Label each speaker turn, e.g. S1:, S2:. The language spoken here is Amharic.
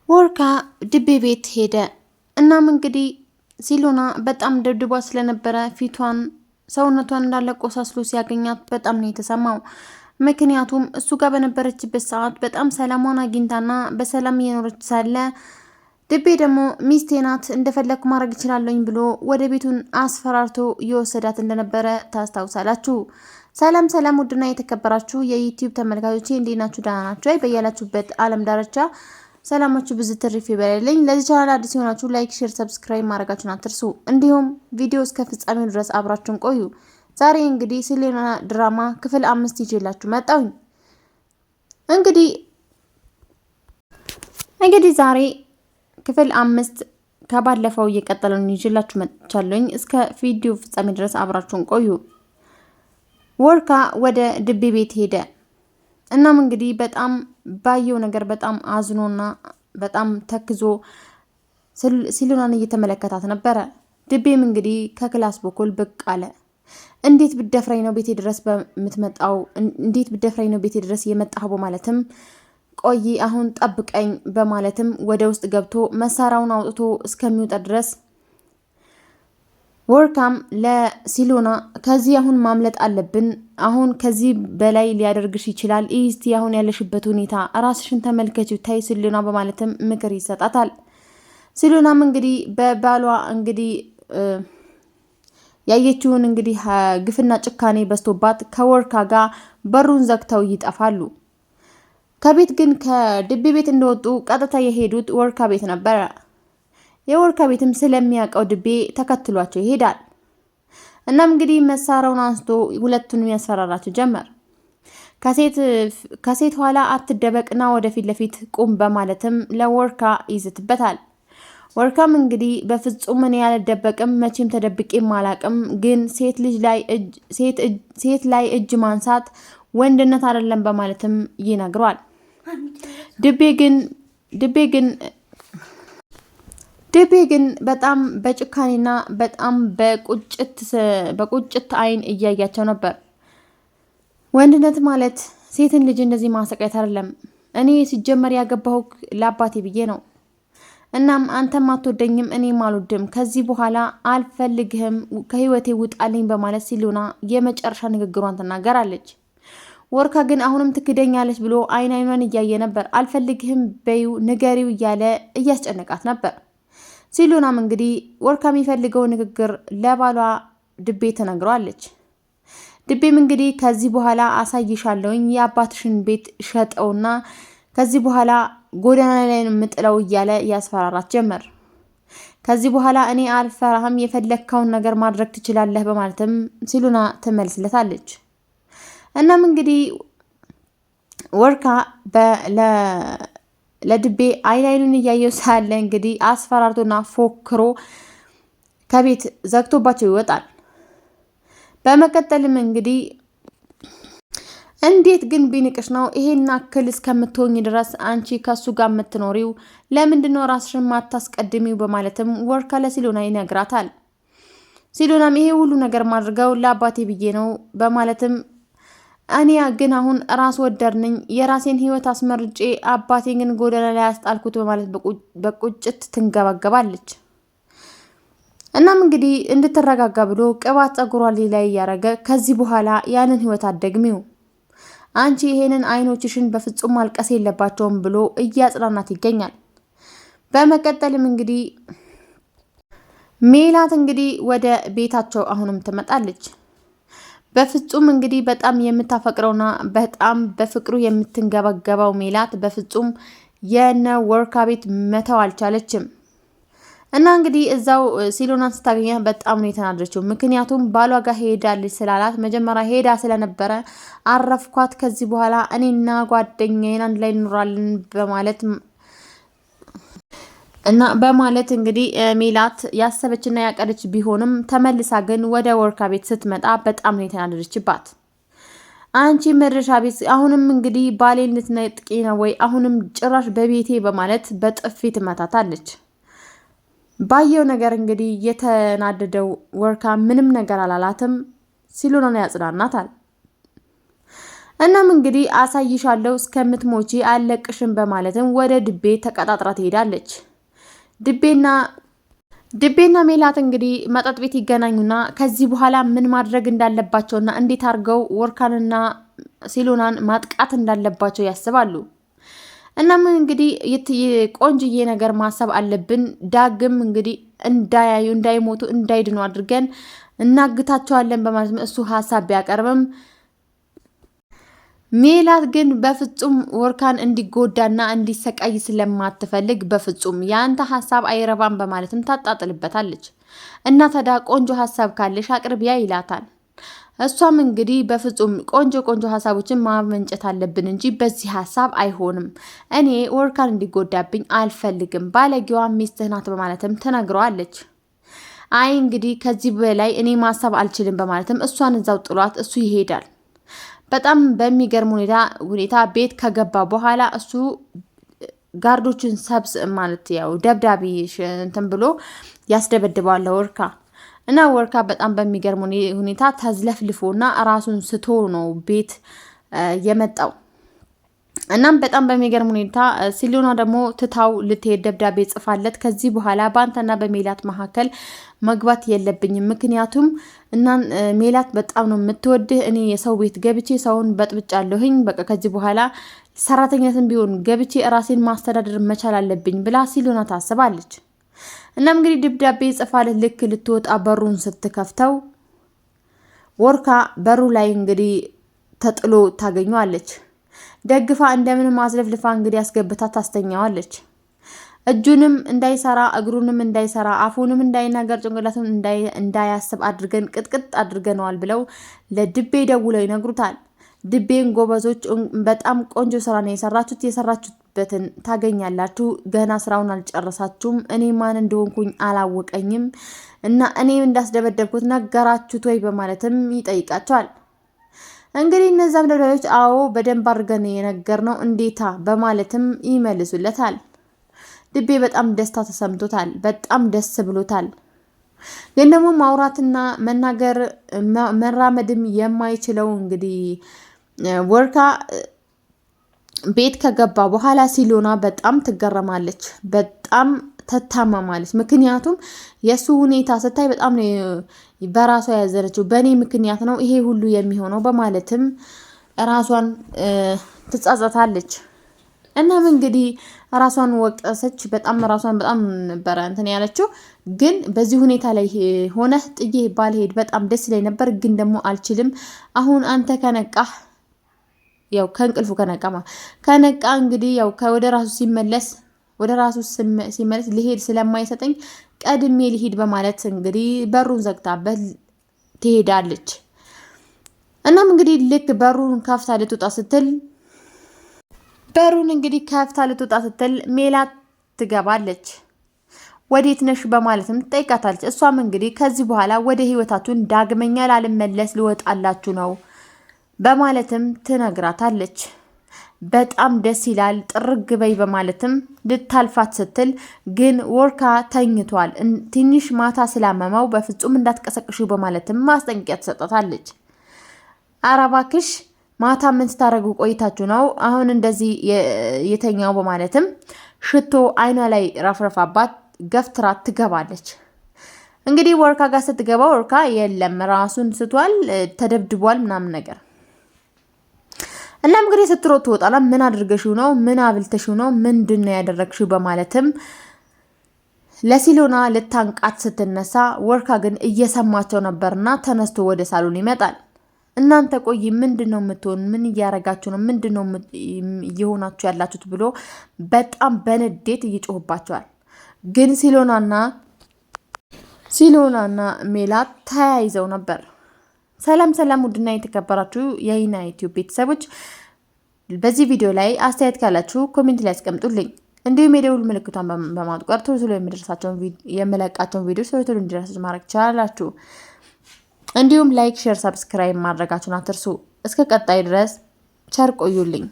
S1: ወርካ ድቤ ቤት ሄደ። እናም እንግዲህ ሲሎና በጣም ደብድቧ ስለነበረ ፊቷን ሰውነቷን እንዳለ ቆሳስሎ ሲያገኛት በጣም ነው የተሰማው። ምክንያቱም እሱ ጋር በነበረችበት ሰዓት በጣም ሰላሟን አግኝታና በሰላም እየኖረች ሳለ ድቤ ደግሞ ሚስቴ ናት እንደፈለግኩ ማድረግ እችላለሁኝ ብሎ ወደ ቤቱን አስፈራርቶ እየወሰዳት እንደነበረ ታስታውሳላችሁ። ሰላም ሰላም! ውድና የተከበራችሁ የዩቲዩብ ተመልካቾቼ እንዴት ናችሁ? ደህና ናችሁ? በያላችሁበት ዓለም ዳርቻ ሰላማችሁ ብዙ ትርፍ ይበልልኝ። ለዚህ ቻናል አዲስ የሆናችሁ ላይክ፣ ሼር፣ ሰብስክራይብ ማድረጋችሁን አትርሱ። እንዲሁም ቪዲዮ እስከ ፍጻሜው ድረስ አብራችሁን ቆዩ። ዛሬ እንግዲህ ሲሎና ድራማ ክፍል 5 ይዤላችሁ መጣሁኝ። እንግዲህ ዛሬ ክፍል 5 ከባለፈው እየቀጠለን ይዤላችሁ መጥቻለሁኝ። እስከ ቪዲዮ ፍጻሜ ድረስ አብራችሁን ቆዩ። ወርካ ወደ ድቤ ቤት ሄደ። እናም እንግዲህ በጣም ባየው ነገር በጣም አዝኖና በጣም ተክዞ ሲሎናን እየተመለከታት ነበረ። ድቤም እንግዲህ ከክላስ በኩል ብቅ አለ። እንዴት ብደፍራኝ ነው ቤቴ ድረስ በምትመጣው? እንዴት ብደፍራኝ ነው ቤቴ ድረስ የመጣው? በማለትም ቆይ አሁን ጠብቀኝ በማለትም ወደ ውስጥ ገብቶ መሳሪያውን አውጥቶ እስከሚወጣ ድረስ ወርካም ለሲሎና ከዚህ አሁን ማምለጥ አለብን፣ አሁን ከዚህ በላይ ሊያደርግሽ ይችላል፣ እስቲ አሁን ያለሽበት ሁኔታ ራስሽን ተመልከቺ ታይ ሲሎና በማለትም ምክር ይሰጣታል። ሲሎናም እንግዲህ በባሏ እንግዲህ ያየችውን እንግዲህ ግፍና ጭካኔ በስቶባት ከወርካ ጋር በሩን ዘግተው ይጠፋሉ። ከቤት ግን ከድቤ ቤት እንደወጡ ቀጥታ የሄዱት ወርካ ቤት ነበረ። የወርካ ቤትም ስለሚያውቀው ድቤ ተከትሏቸው ይሄዳል። እናም እንግዲህ መሳሪያውን አንስቶ ሁለቱንም ያስፈራራቸው ጀመር። ከሴት ኋላ አትደበቅና ወደፊት ለፊት ቁም በማለትም ለወርካ ይዝትበታል። ወርካም እንግዲህ በፍጹም እኔ ያልደበቅም መቼም ተደብቄም አላቅም፣ ግን ሴት ላይ እጅ ማንሳት ወንድነት አይደለም በማለትም ይነግሯል። ድቤ ግን በጣም በጭካኔና በጣም በቁጭት አይን እያያቸው ነበር። ወንድነት ማለት ሴትን ልጅ እንደዚህ ማሰቃየት አይደለም። እኔ ሲጀመር ያገባሁ ለአባቴ ብዬ ነው። እናም አንተም አትወደኝም፣ እኔም አልወድም። ከዚህ በኋላ አልፈልግህም፣ ከህይወቴ ውጣልኝ በማለት ሲሎና የመጨረሻ ንግግሯን ትናገራለች። ወርካ ግን አሁንም ትክደኛለች ብሎ አይኗን እያየ ነበር። አልፈልግህም በዩ ንገሪው እያለ እያስጨነቃት ነበር። ሲሎናም እንግዲህ ወርካ የሚፈልገው ንግግር ለባሏ ድቤ ተነግሯለች። ድቤም እንግዲህ ከዚህ በኋላ አሳይሻለሁኝ የአባትሽን ቤት ሸጠውና ከዚህ በኋላ ጎዳና ላይ የምጥለው እያለ ያስፈራራት ጀመር። ከዚህ በኋላ እኔ አልፈራህም፣ የፈለግከውን ነገር ማድረግ ትችላለህ በማለትም ሲሎና ትመልስለታለች። እናም እንግዲህ ወርካ ለድቤ አይኑን እያየው ሳለ እንግዲህ አስፈራርቶና ፎክሮ ከቤት ዘግቶባቸው ይወጣል። በመቀጠልም እንግዲህ እንዴት ግን ቢንቅሽ ነው ይሄን አክል እስከምትሆኝ ድረስ አንቺ ከሱ ጋር የምትኖሪው? ለምንድነው ራስሽን ማታስቀድሚው? በማለትም ወርካ ለሲሎና ይነግራታል። ሲሎናም ይሄ ሁሉ ነገር ማድርገው ለአባቴ ብዬ ነው በማለትም እኔ ግን አሁን ራስ ወዳድ ነኝ፣ የራሴን ህይወት አስመርጬ አባቴን ግን ጎዳና ላይ ያስጣልኩት በማለት በቁጭት ትንገባገባለች። እናም እንግዲህ እንድትረጋጋ ብሎ ቅባት ጸጉሯ ላይ እያረገ ከዚህ በኋላ ያንን ህይወት አትደግሚው፣ አንቺ ይሄንን አይኖችሽን በፍጹም ማልቀስ የለባቸውም ብሎ እያጽናናት ይገኛል። በመቀጠልም እንግዲህ ሜላት እንግዲህ ወደ ቤታቸው አሁንም ትመጣለች። በፍጹም እንግዲህ በጣም የምታፈቅረውና በጣም በፍቅሩ የምትንገበገበው ሜላት በፍጹም የነ ወርካ ቤት መተው አልቻለችም። እና እንግዲህ እዛው ሲሎናን ስታገኛ በጣም ነው የተናደረችው። ምክንያቱም ባሏ ጋር ሄዳለች ስላላት መጀመሪያ ሄዳ ስለነበረ አረፍኳት፣ ከዚህ በኋላ እኔና ጓደኛዬን አንድ ላይ እንኖራለን በማለት እንግዲህ ሜላት ያሰበችና ያቀደች ቢሆንም ተመልሳ ግን ወደ ወርካ ቤት ስትመጣ በጣም ነው የተናደደችባት። አንቺ መድረሻ ቤት አሁንም እንግዲህ ባሌን ልትነጥቂ ነው ወይ? አሁንም ጭራሽ በቤቴ በማለት በጥፊ ትመታታለች። ባየው ነገር እንግዲህ የተናደደው ወርካ ምንም ነገር አላላትም። ሲሎናን ያጽናናታል። እናም እንግዲህ አሳይሻለሁ እስከምትሞቺ አለቅሽም በማለትም ወደ ድቤ ተቀጣጥራ ትሄዳለች። ድቤና ሜላት እንግዲህ መጠጥ ቤት ይገናኙና ከዚህ በኋላ ምን ማድረግ እንዳለባቸውና እንዴት አድርገው ወርካንና ሲሎናን ማጥቃት እንዳለባቸው ያስባሉ። እናም እንግዲህ ቆንጅዬ ነገር ማሰብ አለብን። ዳግም እንግዲህ እንዳይሞቱ እንዳይድኑ አድርገን እናግታቸዋለን በማለት እሱ ሀሳብ ቢያቀርብም ሜላት ግን በፍጹም ወርካን እንዲጎዳና እንዲሰቃይ ስለማትፈልግ በፍጹም ያንተ ሀሳብ አይረባም በማለትም ታጣጥልበታለች። እና ታዲያ ቆንጆ ሀሳብ ካለሽ አቅርቢያ ይላታል። እሷም እንግዲህ በፍጹም ቆንጆ ሀሳቦችን ማመንጨት አለብን እንጂ በዚህ ሀሳብ አይሆንም፣ እኔ ወርካን እንዲጎዳብኝ አልፈልግም፣ ባለጌዋ ሚስትህ ናት በማለትም ትነግረዋለች። አይ እንግዲህ ከዚህ በላይ እኔ ማሰብ አልችልም በማለትም እሷን እዛው ጥሏት እሱ ይሄዳል። በጣም በሚገርም ሁኔታ ቤት ከገባ በኋላ እሱ ጋርዶችን ሰብስ ማለት ያው ደብዳቤ እንትን ብሎ ያስደበድባል ወርካ እና ወርካ በጣም በሚገርም ሁኔታ ተዝለፍልፎና ራሱን ስቶ ነው ቤት የመጣው። እናም በጣም በሚገርም ሁኔታ ሲሎና ደግሞ ትታው ልትሄድ ደብዳቤ ጽፋለት ከዚህ በኋላ በአንተና በሜላት መካከል መግባት የለብኝም፣ ምክንያቱም እና ሜላት በጣም ነው የምትወድህ፣ እኔ የሰው ቤት ገብቼ ሰውን በጥብጫለሁኝ፣ በቃ ከዚህ በኋላ ሰራተኛትን ቢሆን ገብቼ ራሴን ማስተዳደር መቻል አለብኝ ብላ ሲሎና ታስባለች። እናም እንግዲህ ደብዳቤ ጽፋለት ልክ ልትወጣ በሩን ስትከፍተው ወርካ በሩ ላይ እንግዲህ ተጥሎ ታገኘዋለች። ደግፋ እንደምንም አዝለፍልፋ እንግዲህ አስገብታ ታስተኛዋለች። እጁንም እንዳይሰራ እግሩንም እንዳይሰራ አፉንም እንዳይናገር ጭንቅላቱን እንዳያስብ አድርገን ቅጥቅጥ አድርገነዋል ብለው ለድቤ ደውለው ይነግሩታል። ድቤን ጎበዞች በጣም ቆንጆ ስራ ነው የሰራችሁበትን ታገኛላችሁ፣ ገና ስራውን አልጨረሳችሁም፣ እኔ ማን እንደሆንኩኝ አላወቀኝም እና እኔ እንዳስደበደብኩት ነገራችሁት ወይ በማለትም ይጠይቃቸዋል። እንግዲህ እነዛም ደብዳቤዎች አዎ በደንብ አድርገን የነገርነው እንዴታ በማለትም ይመልሱለታል። ድቤ በጣም ደስታ ተሰምቶታል፣ በጣም ደስ ብሎታል። ግን ደግሞ ማውራትና መናገር መራመድም የማይችለው እንግዲህ ወርካ ቤት ከገባ በኋላ ሲሎና በጣም ትገረማለች፣ በጣም ተታማማለች። ምክንያቱም የሱ ሁኔታ ስታይ በጣም በራሷ ያዘነችው በእኔ ምክንያት ነው ይሄ ሁሉ የሚሆነው በማለትም ራሷን ትጻጸታለች። እናም እንግዲህ ራሷን ወቀሰች። በጣም ነበረ እንትን ያለችው። ግን በዚህ ሁኔታ ላይ ሆነ ጥዬ ባልሄድ በጣም ደስ ላይ ነበር፣ ግን ደግሞ አልችልም። አሁን አንተ ከነቃህ ያው ከእንቅልፉ ከነቃ እንግዲህ ያው ወደ ራሱ ሲመለስ ሊሄድ ስለማይሰጠኝ ቀድሜ ሊሄድ በማለት እንግዲህ በሩን ዘግታበት ትሄዳለች። እናም እንግዲህ ልክ በሩን ከፍታ ልትወጣ ስትል ሜላት ትገባለች። ወዴት ነሽ በማለትም ትጠይቃታለች። እሷም እንግዲህ ከዚህ በኋላ ወደ ህይወታችሁን ዳግመኛ ላልመለስ ልወጣላችሁ ነው በማለትም ትነግራታለች። በጣም ደስ ይላል፣ ጥርግ በይ በማለትም ልታልፋት ስትል ግን ወርካ ተኝቷል፣ ትንሽ ማታ ስላመመው በፍጹም እንዳትቀሰቅሹ በማለትም ማስጠንቀቂያ ትሰጣታለች። ኧረ እባክሽ ማታ ምን ስታደርጉ ቆይታችሁ ነው አሁን እንደዚህ የተኛው በማለትም ሽቶ አይኗ ላይ ረፍረፋባት ገፍትራት ትገባለች። እንግዲህ ወርካ ጋር ስትገባ ወርካ የለም ራሱን ስቷል፣ ተደብድቧል ምናምን ነገር። እናም እንግዲህ ስትሮጥ ትወጣላ። ምን አድርገሽው ነው? ምን አብልተሽው ነው? ምንድነው ያደረግሽው? በማለትም ለሲሎና ልታንቃት ስትነሳ ወርካ ግን እየሰማቸው ነበርና ተነስቶ ወደ ሳሎን ይመጣል። እናንተ ቆይ ምንድነው የምትሆኑ? ምን እያረጋችሁ ነው? ምንድነው እየሆናችሁ ያላችሁት? ብሎ በጣም በንዴት እየጮህባቸዋል። ግን ሲሎናና ሜላት ተያይዘው ነበር። ሰላም ውድና የተከበራችሁ የይና ዩቲዩብ ቤተሰቦች በዚህ ቪዲዮ ላይ አስተያየት ካላችሁ ኮሜንት ላይ አስቀምጡልኝ። እንዲሁም የደውል ምልክቷን በማጥቆር ቶሎ የምለቃቸውን ቪዲዮ ቶሎ እንዲደርሳችሁ ማድረግ ትችላላችሁ። እንዲሁም ላይክ፣ ሼር፣ ሰብስክራይብ ማድረጋችሁን አትርሱ። እስከ ቀጣይ ድረስ ቸር ቆዩልኝ።